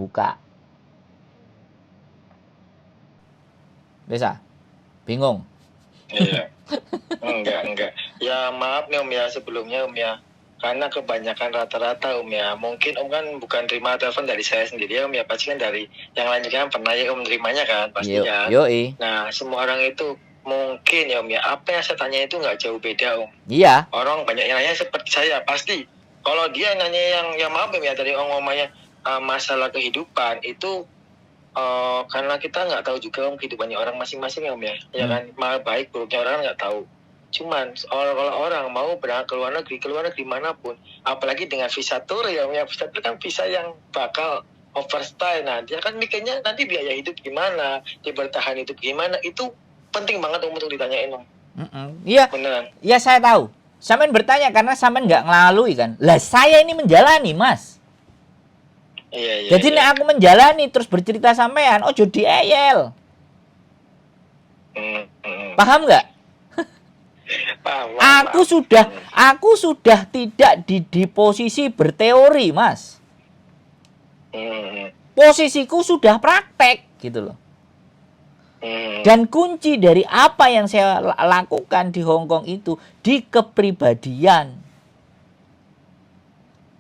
terbuka. Bisa? Bingung? Iya. Enggak. Ya maaf nih Om ya sebelumnya Om ya. Karena kebanyakan rata-rata Om ya. Mungkin Om kan bukan terima telepon dari saya sendiri ya Om ya. Pasti kan dari yang lain juga kan pernah ya Om terimanya kan pastinya. Yoi. Nah semua orang itu mungkin ya Om ya. Apa yang saya tanya itu nggak jauh beda Om. Iya. Orang banyak yang nanya seperti saya pasti. Kalau dia nanya yang maaf Om ya tadi ngomongnya masalah kehidupan itu karena kita nggak tahu juga Om kehidupannya orang masing-masing ya Om ya. Ya kan baik buruknya orang nggak tahu. Cuman kalau orang mau berangkat ke luar negeri manapun, apalagi dengan visa tur ya Om ya. Visa tur kan visa yang bakal overstay. Nah dia kan mikirnya nanti biaya hidup gimana, dia bertahan hidup gimana, itu penting banget Om untuk ditanyain Om. Iya. Beneran. Iya saya tahu. Sampean bertanya karena sampean nggak ngelalui kan. Lah saya ini menjalani Mas. Iya. Jadi nek aku menjalani terus bercerita sampean, ojo dieyel. Paham nggak? Paham. Aku sudah tidak di posisi berteori, Mas. Posisiku sudah praktek gitu loh. Dan kunci dari apa yang saya lakukan di Hong Kong itu di kepribadian.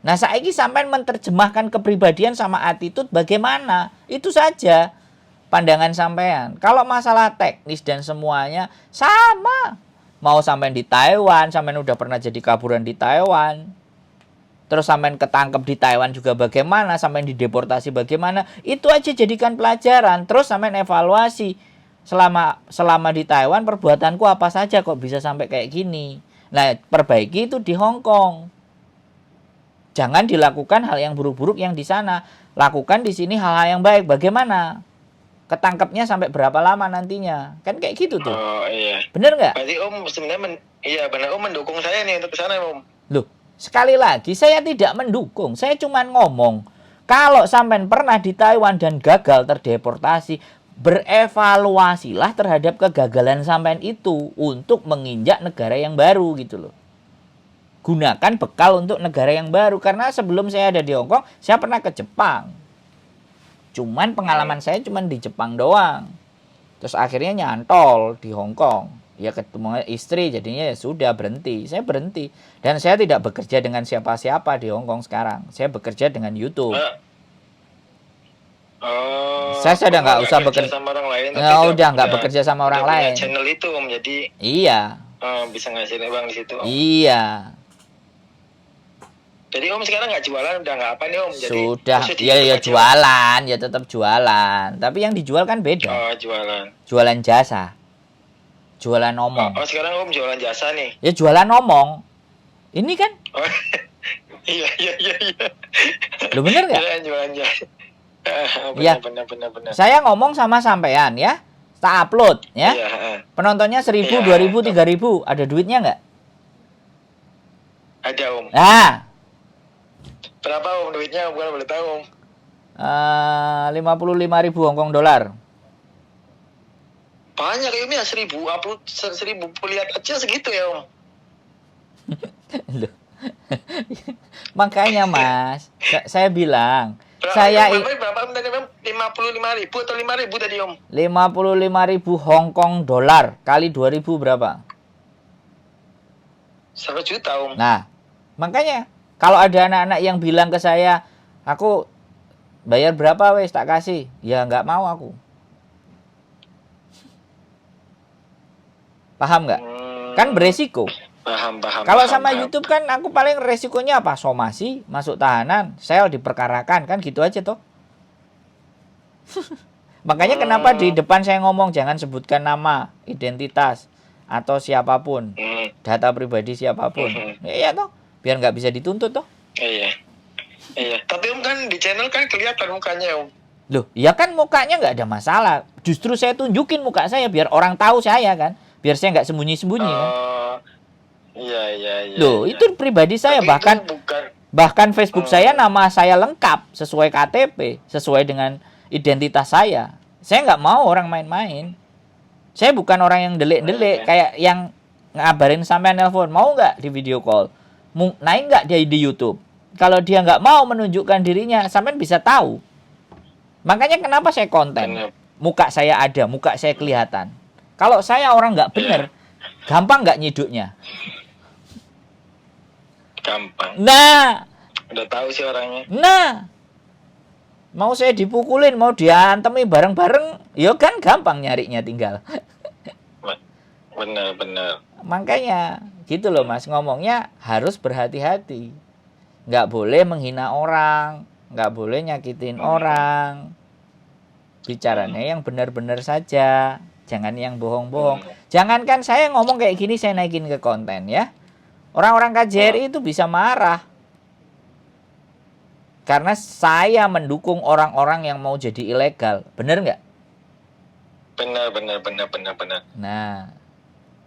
Nah, saiki sampean menerjemahkan kepribadian sama attitude bagaimana? Itu saja pandangan sampean. Kalau masalah teknis dan semuanya sama. Mau sampean di Taiwan, sampean udah pernah jadi kaburan di Taiwan. Terus sampean ketangkep di Taiwan juga bagaimana, sampean dideportasi bagaimana? Itu aja jadikan pelajaran. Terus sampean evaluasi. Selama di Taiwan perbuatanku apa saja kok bisa sampai kayak gini. Nah, perbaiki itu di Hong Kong. Jangan dilakukan hal yang buruk-buruk yang di sana. Lakukan di sini hal-hal yang baik. Bagaimana? Ketangkepnya sampai berapa lama nantinya? Kan kayak gitu tuh. Oh iya. Bener nggak? Berarti Om sebenarnya iya benar Om mendukung saya nih untuk ke sana Om. Loh, sekali lagi saya tidak mendukung. Saya cuma ngomong. Kalau sampean pernah di Taiwan dan gagal terdeportasi, berevaluasilah terhadap kegagalan sampean itu untuk menginjak negara yang baru gitu loh. Gunakan bekal untuk negara yang baru. Karena sebelum saya ada di Hong Kong, saya pernah ke Jepang. Cuman pengalaman saya cuma di Jepang doang. Terus akhirnya nyantol di Hong Kong. Ya ketemu istri, jadinya ya sudah berhenti. Saya berhenti. Dan saya tidak bekerja dengan siapa-siapa di Hong Kong sekarang. Saya bekerja dengan YouTube. Saya sudah nggak usah bekerja sama orang lain. Udah nggak bekerja sama orang lain. Channel itu Om, jadi iya. Bisa ngasihin uang di situ Om. Iya. Jadi Om sekarang nggak jualan, udah nggak apa nih Om? Jadi, sudah, ya jualan, ya tetap jualan. Tapi yang dijual kan beda. Oh, jualan. Jualan jasa. Jualan omong. Oh, sekarang Om jualan jasa nih? Ya jualan omong. Ini kan? Oh, iya. Lu bener nggak? Jualan jasa. Benar. Saya ngomong sama sampean ya. Tak upload ya. Iya. Penontonnya 1.000, 2.000, 3.000. Ada duitnya nggak? Ada Om. Nah. Berapa Om duitnya? Bukan boleh tahu Om. 55.000 Hongkong dolar. Banyak ya Om ya, 1.000 lihat aja segitu ya Om. Loh. Makanya Mas, saya bilang berapa Om tadi Om? 55.000 atau 5.000 tadi Om? 55.000 Hongkong dolar kali 2.000 berapa? 1 juta Om. Nah, makanya kalau ada anak-anak yang bilang ke saya, aku bayar berapa wes tak kasih, ya nggak mau aku. Paham nggak? Kan beresiko. Paham. Kalau sama YouTube kan aku paling resikonya apa? Somasi, masuk tahanan, sel diperkarakan, kan gitu aja toh. Makanya kenapa di depan saya ngomong jangan sebutkan nama, identitas atau siapapun, data pribadi siapapun. Iya toh, biar nggak bisa dituntut toh. Iya. Tapi Om kan di channel kan kelihatan mukanya Om. Loh, ya kan mukanya nggak ada masalah. Justru saya tunjukin muka saya biar orang tahu saya kan, biar saya nggak sembunyi-sembunyi kan. Iya. Loh, itu pribadi saya. Bahkan Facebook saya nama saya lengkap sesuai KTP, sesuai dengan identitas saya. Saya nggak mau orang main-main. Saya bukan orang yang delik-delik kayak yang ngabarin sampai nelpon, mau nggak di video call, naik nggak dia di YouTube. Kalau dia nggak mau menunjukkan dirinya, sampean bisa tahu. Makanya kenapa saya konten? Benar. Muka saya ada, muka saya kelihatan. Kalau saya orang nggak bener, gampang nggak nyiduknya? Gampang. Nah, Udah tahu sih orangnya. mau saya dipukulin, mau diantemi bareng-bareng, ya kan gampang nyarinya tinggal. Benar. Makanya gitu loh Mas, ngomongnya harus berhati-hati. Nggak boleh menghina orang, nggak boleh nyakitin orang. Bicaranya yang benar-benar saja, jangan yang bohong-bohong. Jangankan saya ngomong kayak gini saya naikin ke konten ya. Orang-orang KJRI itu bisa marah. Karena saya mendukung orang-orang yang mau jadi ilegal. Bener nggak? Benar. Nah,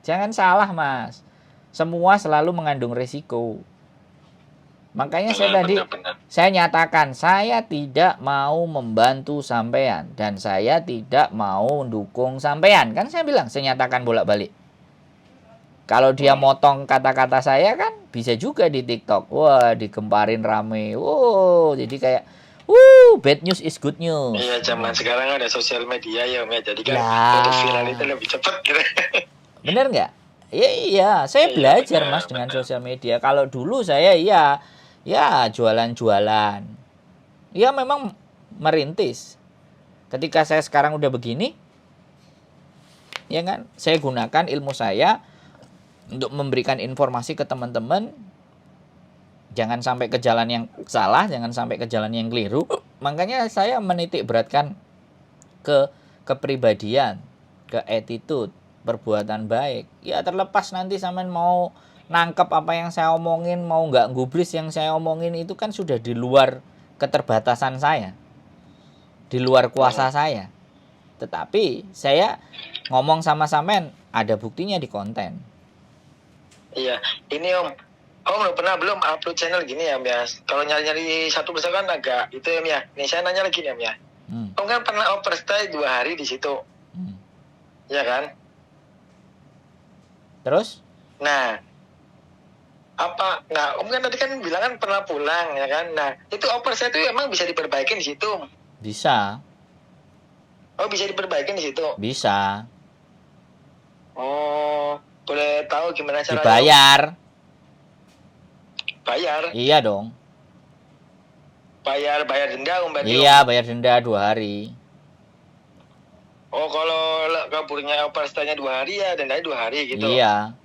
jangan salah Mas. Semua selalu mengandung risiko. Makanya saya nyatakan saya tidak mau membantu sampean dan saya tidak mau mendukung sampean. Kan saya bilang, saya nyatakan bolak-balik. Kalau dia motong kata-kata saya kan bisa juga di TikTok. Wah, digemparin rame. Wow, jadi kayak bad news is good news. Iya, zaman sekarang ada sosial media ya, Om ya. Jadi kan untuk viral itu lebih cepat gitu. Bener nggak? Iya, saya belajar Mas dengan sosial media. Kalau dulu saya ya jualan-jualan. Ya memang merintis. Ketika saya sekarang udah begini, ya kan, saya gunakan ilmu saya untuk memberikan informasi ke teman-teman. Jangan sampai ke jalan yang salah, jangan sampai ke jalan yang keliru. Makanya saya menitik beratkan ke kepribadian, ke attitude, perbuatan baik. Ya terlepas nanti sampean mau nangkep apa yang saya omongin, mau nggak gubris yang saya omongin, itu kan sudah di luar keterbatasan saya, di luar kuasa saya. Tetapi saya ngomong sama sampean ada buktinya di konten. Iya, ini Om belum upload channel gini ya Om ya. Kalau nyari-nyari satu besar kan agak itu ya Om ya. Nih saya nanya lagi nih Om ya. Om kan pernah overstay 2 hari di situ. Iya kan? Terus? Nah, Om kan tadi kan bilang kan pernah pulang ya kan. Nah, itu overstay itu emang bisa diperbaiki di situ? Bisa. Oh, bisa diperbaiki di situ? Bisa. Oh, boleh tahu gimana caranya? Dibayar. Bayar? Iya dong. Bayar denda Om berarti? Iya, bayar denda 2 hari. Oh, kalau kaburnya overstay-nya 2 hari ya dendanya 2 hari gitu? Iya.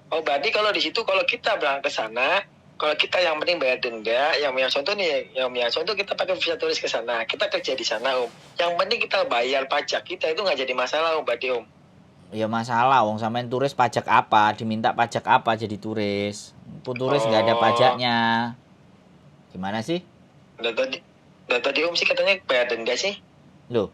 Oh, berarti kalau di situ kalau kita berangkat ke sana, kalau kita yang penting bayar denda, yang contoh nih, contoh kita pakai visa turis ke sana, kita kerja di sana Om. Yang penting kita bayar pajak kita itu nggak jadi masalah Om berarti Om. Ya masalah, wong sampean turis pajak apa, diminta pajak apa jadi turis. Turis nggak ada pajaknya. Gimana sih? Tadi Om sih katanya bayar denda sih. Loh,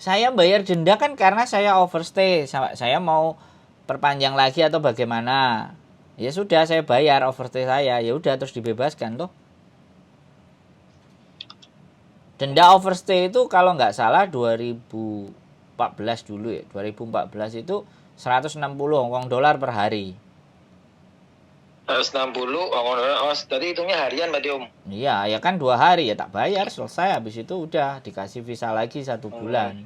saya bayar denda kan karena saya overstay. Saya mau perpanjang lagi atau bagaimana. Ya sudah, saya bayar overstay saya. Ya udah, terus dibebaskan toh. Denda overstay itu kalau nggak salah 2014 dulu ya. 2014 itu 160 Hongkong dolar per hari. 160 Hongkong dolar. Oh, tadi hitungnya harian berarti Om. Iya, ya kan 2 hari ya tak bayar, selesai. Habis itu udah dikasih visa lagi 1 bulan.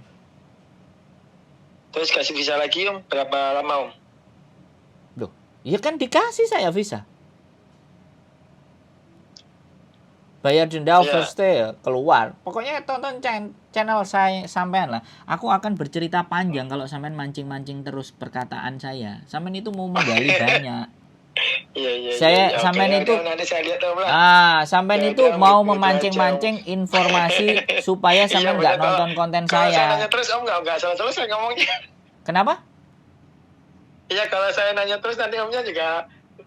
Terus kasih visa lagi Om, berapa lama Om? Loh, ya kan dikasih saya visa. Bayar denda overstay keluar. Pokoknya tonton channel saya sampean lah. Aku akan bercerita panjang kalau sampean mancing-mancing terus perkataan saya. Sampean itu mau menggali banyak. Iya. Sampean itu nanti saya lihat Om lah. sampean itu mau memancing-mancing informasi supaya sampean nggak nonton konten saya. Kalau saya saya. nanya terus Om nggak selesai ngomongnya. Kenapa? Iya, kalau saya nanya terus nanti Omnya juga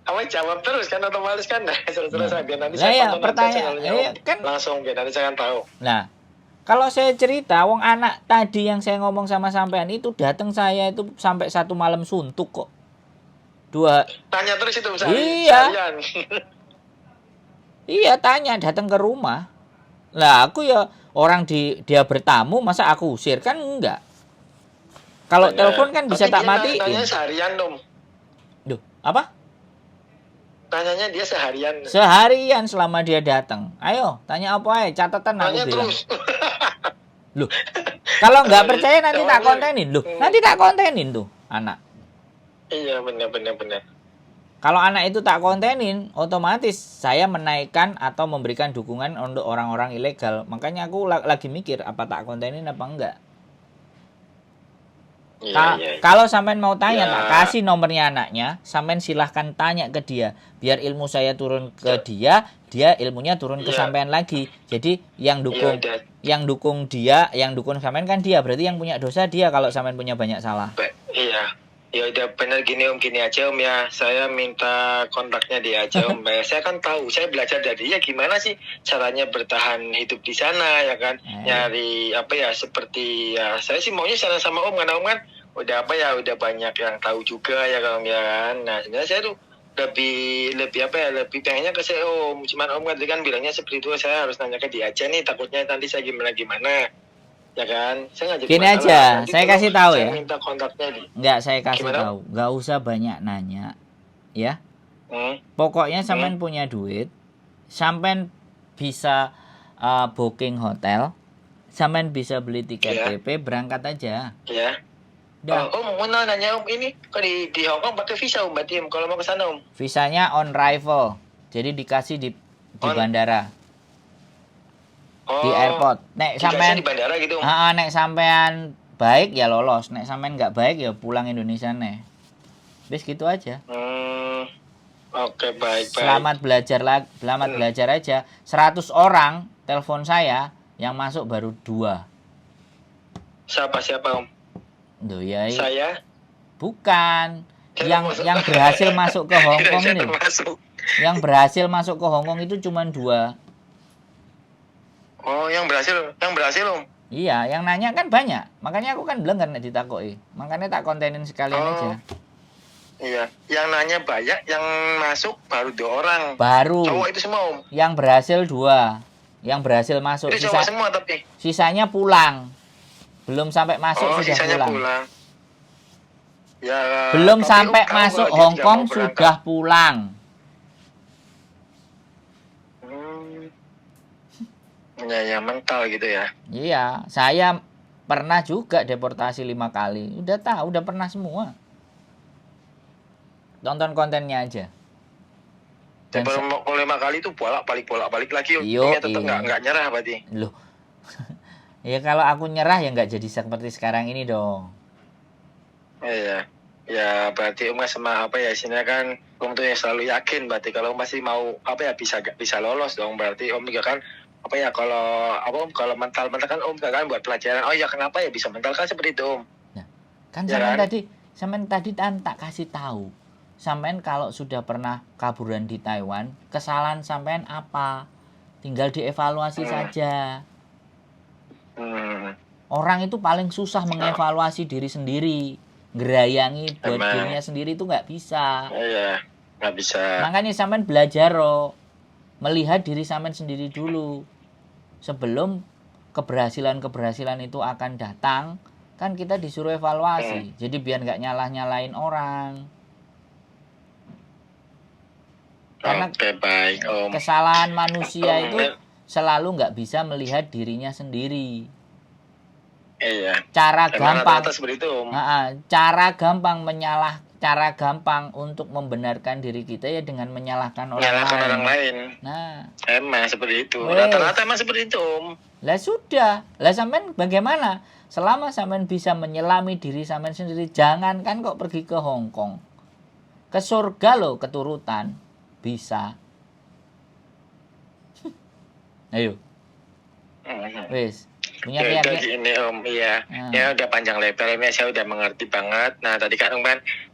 jawab terus kan otomatis kan selesai biar nanti saya pertanyaan kan langsung biar nanti saya kan tahu. Nah, kalau saya cerita, wong anak tadi yang saya ngomong sama sampean itu datang saya itu sampai 1 malam suntuk kok. Tanya terus itu Iya. Iya, tanya, datang ke rumah. Lah aku ya orang dia bertamu, masa aku usir? Kan enggak. Kalau telepon kan bisa tak matiin. Tanya seharian Om. Duh, apa? Nanyanya dia seharian. Seharian selama dia datang. Ayo, tanya apa aja, catatan aku Nanya bilang. terus. Loh, kalau nggak percaya nanti tak Soalnya- kontenin. Loh, nanti tak kontenin tuh anak. Iya, benar. Kalau anak itu tak kontenin, otomatis saya menaikkan atau memberikan dukungan untuk orang-orang ilegal. Makanya aku lagi mikir apa tak kontenin apa enggak. Iya. Kalau sampean mau tanya, Ya. tak kasih nomornya anaknya, sampean silahkan tanya ke dia, biar ilmu saya turun ke dia ilmunya turun ke Ya. sampean lagi. Jadi yang dukung, Ya udah. yang dukung dia, yang dukung sampean kan dia, berarti yang punya dosa dia kalau sampean punya banyak salah. Iya. Ya udah benar gini Om, gini aja Om ya. Saya minta kontaknya dia aja Om. Ya, saya kan tahu, saya belajar dari dia gimana sih caranya bertahan hidup di sana ya kan. Nyari apa ya seperti ya saya sih maunya sana sama Om karena Om kan udah apa ya udah banyak yang tahu juga ya kan Om ya kan. Nah, sebenarnya saya tuh lebih pengennya ke saya Om. Cuman Om kan bilangnya seperti itu, saya harus nanya ke dia aja nih, takutnya nanti saya gimana. Ya kan, saya nggak jadi Gini masalah. aja, Nanti saya tolong kasih tahu saya ya. minta kontaknya di. Enggak, saya kasih Gimana? tahu. Enggak usah banyak nanya. Ya. Hmm. Pokoknya sampean punya duit, sampean bisa booking hotel, sampean bisa beli tiket Ya. PP, berangkat aja. Ya. Udah. Om mau nanya Om ini kalau di Hong Kong pakai visa Om berarti Om kalau mau ke sana Om. Visanya on arrival. Jadi dikasih di bandara. Oh. Di airport. Nek Dikasih sampean di bandara gitu Om. nek sampean baik ya lolos, nek sampean nggak baik ya pulang Indonesia nih. Wis gitu aja. Oke, baik. Selamat belajar aja. 100 orang telepon saya, yang masuk baru 2. Siapa Om? Duh ya. Saya. Bukan. Saya Yang berhasil masuk ke Hong Kong Saya ini. termasuk. Yang berhasil masuk ke Hong Kong itu cuma 2. Oh, yang berhasil Om. Iya, yang nanya kan banyak. Makanya aku kan bilang kan ditakoi. Makanya tak kontenin sekalian aja. Iya, yang nanya banyak, yang masuk baru 2 orang. Baru. Cowok itu semua Om. Yang berhasil 2. Yang berhasil masuk. Itu cowok semua tapi. Sisanya pulang. Belum sampai masuk sudah sisanya pulang. Ya, Belum tapi sampai Om tahu masuk kalau dia Hong tidak Kong mau berangkat. sudah pulang. Ya mental gitu ya. Iya, saya pernah juga deportasi 5 kali. Udah tahu, udah pernah semua. Tonton kontennya aja. Dan kalau 5 kali itu bolak-balik lagi. Iyo, tetap nggak nyerah berarti. Loh. Ya kalau aku nyerah ya nggak jadi seperti sekarang ini dong. Iya. Ya berarti Om sama apa ya sini kan Om tuh yang selalu yakin berarti kalau masih mau apa ya bisa lolos dong berarti Om juga kan apa ya kalau Om kalau mental kan Om kan buat pelajaran. Oh ya kenapa ya bisa mental kan seperti itu Om. Nah, kan Ya sampean tadi tak kasih tahu. Sampean kalau sudah pernah kaburan di Taiwan, kesalahan sampean apa? Tinggal dievaluasi saja. Orang itu paling susah mengevaluasi diri sendiri, ngerayangi buat dirinya sendiri itu nggak bisa. Iya, nggak bisa. Makanya sampean belajar melihat diri sampean sendiri dulu sebelum keberhasilan itu akan datang. Kan kita disuruh evaluasi, jadi biar nggak nyalahin orang. Karena baik, Om. Kesalahan manusia itu selalu nggak bisa melihat dirinya sendiri. Iya. Cara gampang seperti itu, Om. Cara gampang untuk membenarkan diri kita ya dengan menyalahkan orang lain. Nah, emang seperti itu. Rata-rata emang seperti itu, Om. Lah sudah. Lah sampean bagaimana? Selama sampean bisa menyelami diri sampean sendiri, jangankan kok pergi ke Hong Kong. Ke surga loh keturutan bisa. Ayo. Wis. Punya keyakinan. Gini Om, iya. Ya udah panjang lebar ini saya udah mengerti banget. Nah tadi Kak Om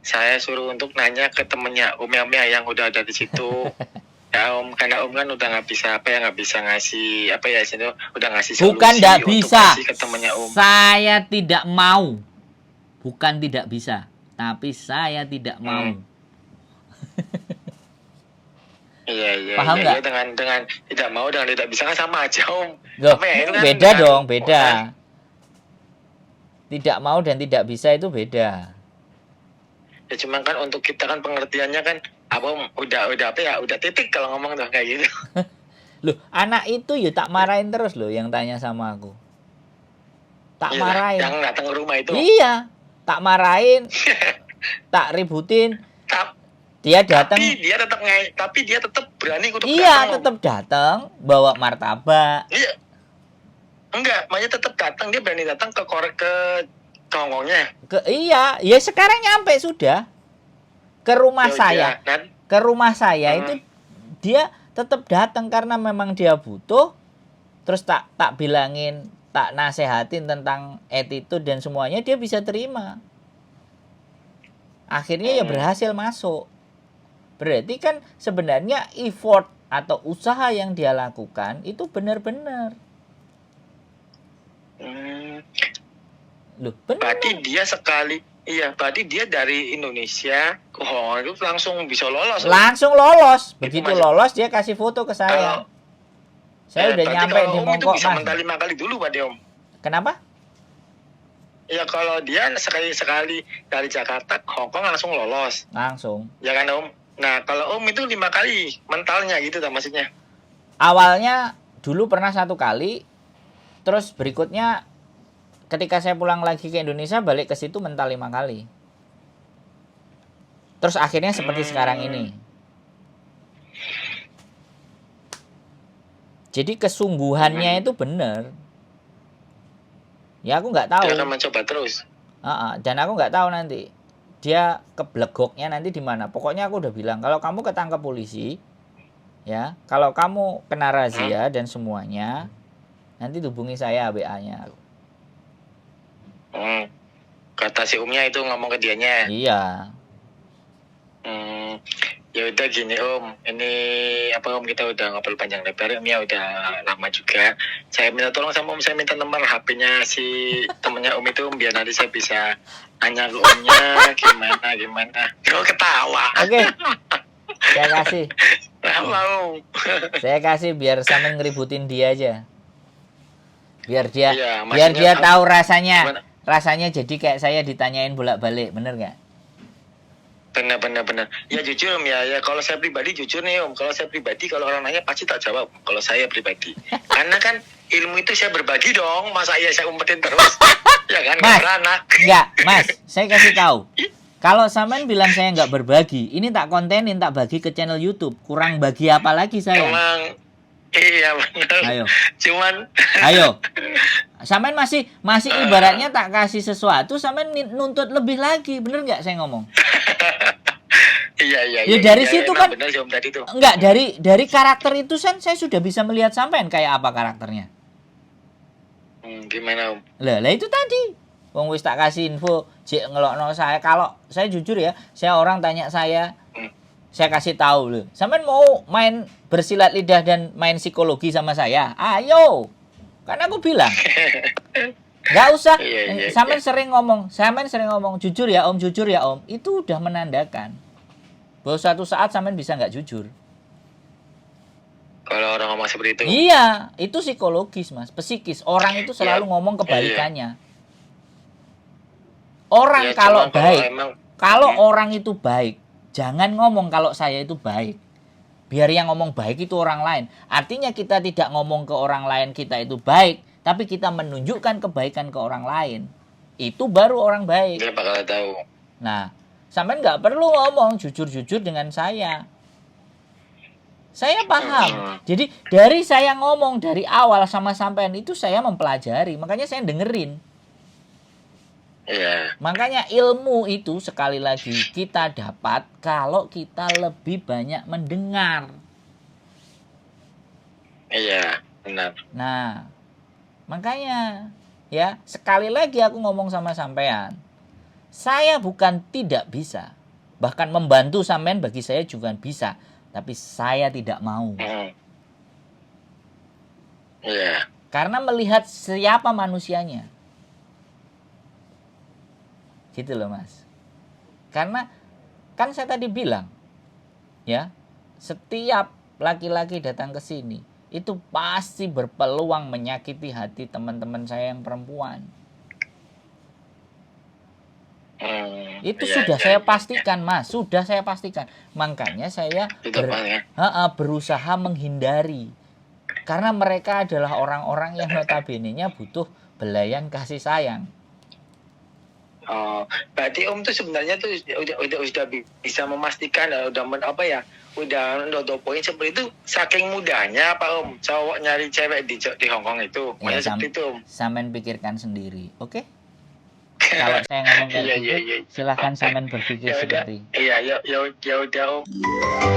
saya suruh untuk nanya ke temennya Om yang udah ada di situ. Ya Om, karena Om kan udah nggak bisa ngasih itu udah ngasih solusi. Bukan nggak bisa. Ke temennya Om. Saya tidak mau. Bukan tidak bisa, tapi saya tidak mau. Iya. Paham nggak? Dengan tidak mau dengan tidak bisa kan sama aja Om. Loh, beda dong, beda. Tidak mau dan tidak bisa itu beda. Ya cuman kan untuk kita kan pengertiannya kan Apa Om? Udah apa ya? Udah titik kalau ngomong tuh kayak gitu. Loh, anak itu ya tak marahin terus loh yang tanya sama aku. Tak Iya, marahin. yang datang ke rumah itu. Iya, tak marahin, tak ributin. Tap- Dia datang. tapi dia tetap berani untuk Iya, datang, Om. tetap datang bawa martabak. Iya. Enggak, makanya tetap datang, dia berani datang ke Hongkongnya. Iya, ya sekarang nyampe sudah ke rumah Ya saya. udah, kan? Ke rumah saya itu dia tetap datang karena memang dia butuh. Terus tak bilangin, tak nasehatin tentang attitude dan semuanya, dia bisa terima. Akhirnya ya berhasil masuk. Berarti kan sebenarnya effort atau usaha yang dia lakukan itu benar-benar. Loh, benar. Berarti dia dari Indonesia ke Hong Kong itu langsung bisa lolos. Langsung lolos. Itu Begitu masih- lolos dia kasih foto ke saya. Saya udah berarti nyampe kalau di Om itu Mongkok, bisa Mas. mental 5 kali dulu Pak Om. Kenapa? Ya kalau dia sekali dari Jakarta ke Hong Kong langsung lolos. Langsung. Ya kan Om? Nah kalau Om itu 5 kali mentalnya gitu tak maksudnya. Awalnya dulu pernah 1 kali. Terus berikutnya ketika saya pulang lagi ke Indonesia, balik ke situ mental 5 kali. Terus akhirnya seperti sekarang ini. Jadi kesungguhannya itu benar. Ya aku nggak tahu. Dia akan mencoba terus. Dan aku nggak tahu nanti dia keblegoknya nanti di mana. Pokoknya aku udah bilang kalau kamu ketangkep polisi, ya, kalau kamu kena razia dan semuanya, nanti hubungi saya WA-nya. Kata si Umnya itu ngomong ke dianya. Iya. Ya udah gini Om, ini apa Om, kita udah ngobrol panjang lebar, Umnya udah lama juga. Saya minta tolong sama Om, saya minta nomor HP-nya si temennya Om itu, biar nanti saya bisa tanya ke Omnya gimana. Kau ketawa. Oke. Saya kasih. Lama Om. Saya kasih biar sampean ngeributin dia aja. Biar dia Iya, biar maksudnya dia tahu rasanya. gimana? Rasanya jadi kayak saya ditanyain bolak-balik, bener nggak? Benar. Ya jujur Om ya kalau saya pribadi jujur nih Om, kalau saya pribadi kalau orang nanya pasti tak jawab. Kalau saya pribadi, karena kan ilmu itu saya berbagi dong, masa iya saya umpetin terus, ya kan? Mas, anak. Enggak, Mas, saya kasih tahu. Kalau sampean bilang saya nggak berbagi, ini tak kontenin, tak bagi ke channel YouTube. Kurang bagi apa lagi saya? Emang iya benar. Ayo. Cuman Ayo. Sampean masih ibaratnya tak kasih sesuatu, sampean nuntut lebih lagi, bener nggak saya ngomong? Iya. Ya dari situ kan benar sih Om tadi tuh. enggak, dari karakter itu kan saya sudah bisa melihat sampean kayak apa karakternya. Gimana Om? Lah itu tadi. Wong wis tak kasih info, jek ngelokno saya. Kalau saya jujur ya, saya orang tanya saya kasih tahu loh. Sampean mau main bersilat lidah dan main psikologi sama saya? Ayo. Kan aku bilang. Nggak usah. Iya. Sampean sering ngomong, jujur ya Om, jujur ya Om. Itu udah menandakan bahwa suatu saat sampean bisa nggak jujur. Kalau orang ngomong seperti itu. Iya, itu psikologis Mas, psikis. Orang itu selalu ngomong kebalikannya. Orang Ya, kalau cuma baik, kalau orang itu baik, jangan ngomong kalau saya itu baik. Biar yang ngomong baik itu orang lain. Artinya kita tidak ngomong ke orang lain kita itu baik, tapi kita menunjukkan kebaikan ke orang lain. Itu baru orang baik. Dia bakal tahu. Nah, sampean nggak perlu ngomong jujur-jujur dengan saya. Saya paham. Jadi dari saya ngomong dari awal sama sampean itu saya mempelajari. Makanya saya dengerin. Iya. Makanya ilmu itu sekali lagi kita dapat kalau kita lebih banyak mendengar. Iya, benar. Nah, makanya ya sekali lagi aku ngomong sama sampean. Saya bukan tidak bisa. Bahkan membantu sampean bagi saya juga bisa. Tapi saya tidak mau. Iya. Karena melihat siapa manusianya. Gitu loh Mas. Karena kan saya tadi bilang, ya, setiap laki-laki datang ke sini itu pasti berpeluang menyakiti hati teman-teman saya yang perempuan. Itu Iya, sudah iya, saya iya. pastikan, Mas. Sudah saya pastikan. Makanya saya Itu Pak ya. berusaha menghindari. Karena mereka adalah orang-orang yang notabene-nya butuh belayan kasih sayang. Oh, berarti Om tuh sebenarnya tuh udah bisa memastikan, udah poin seperti itu saking mudahnya Pak Om cowok nyari cewek di Hong Kong itu. Ya, Makanya seperti itu Om. Samen pikirkan sendiri. Oke? Kalau saya ngomong kayak Iya, gitu, iya, iya. silahkan Samen berpikir Ya udah, seperti. iya, ya udah Om.